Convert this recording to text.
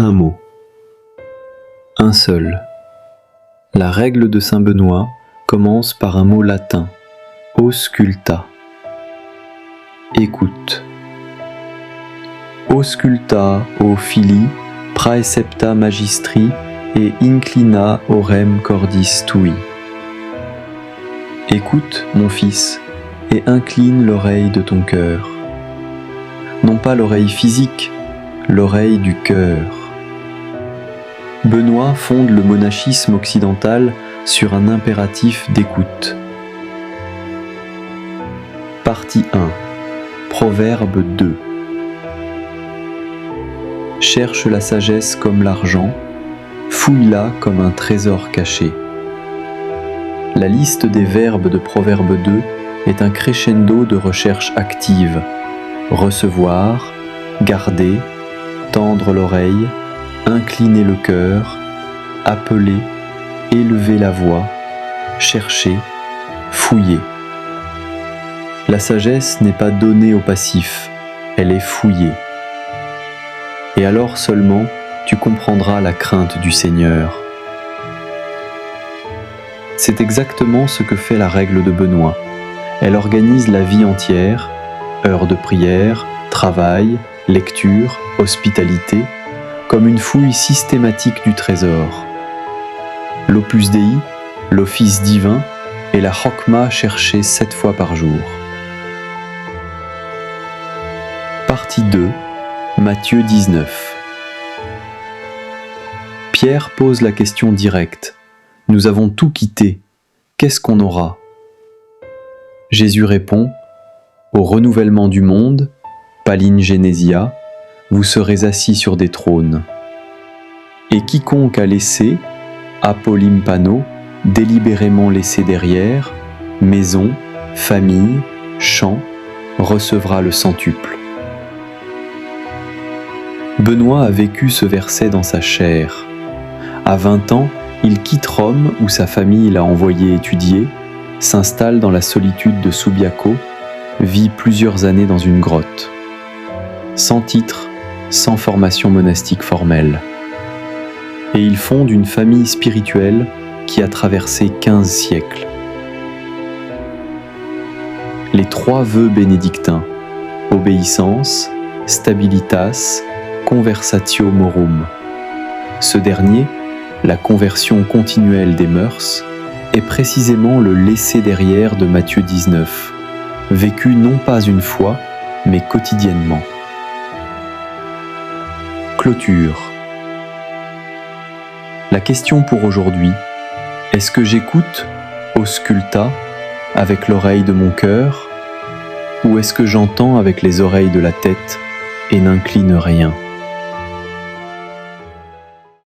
Un mot, un seul. La règle de saint Benoît commence par un mot latin, ausculta. Écoute. Ausculta o fili, praecepta magistri et inclina orem cordis tui. Écoute, mon fils, et incline l'oreille de ton cœur. Non pas l'oreille physique, l'oreille du cœur. Benoît fonde le monachisme occidental sur un impératif d'écoute. Partie 1. Proverbe 2. Cherche la sagesse comme l'argent, fouille-la comme un trésor caché. La liste des verbes de Proverbe 2 est un crescendo de recherche active. Recevoir, garder, tendre l'oreille, incliner le cœur, appeler, élever la voix, chercher, fouiller. La sagesse n'est pas donnée au passif, elle est fouillée. Et alors seulement tu comprendras la crainte du Seigneur. C'est exactement ce que fait la règle de Benoît. Elle organise la vie entière, heures de prière, travail, lecture, hospitalité, comme une fouille systématique du trésor. L'opus Dei, l'office divin, et la chokma cherchée 7 fois par jour. Partie 2, Matthieu 19. Pierre pose la question directe. Nous avons tout quitté, qu'est-ce qu'on aura ? Jésus répond, au renouvellement du monde, palingenesia, vous serez assis sur des trônes. Et quiconque a laissé, apolympano, délibérément laissé derrière, maison, famille, champ, recevra le centuple. Benoît a vécu ce verset dans sa chair. À 20 ans, il quitte Rome où sa famille l'a envoyé étudier, s'installe dans la solitude de Subiaco, vit plusieurs années dans une grotte. Sans titre, sans formation monastique formelle. Et il fonde une famille spirituelle qui a traversé 15 siècles. Les 3 vœux bénédictins, obéissance, stabilitas, conversatio morum. Ce dernier, la conversion continuelle des mœurs, est précisément le laisser derrière de Matthieu 19, vécu non pas une fois, mais quotidiennement. Clôture. La question pour aujourd'hui, est-ce que j'écoute, ausculta, avec l'oreille de mon cœur, ou est-ce que j'entends avec les oreilles de la tête et n'incline rien ?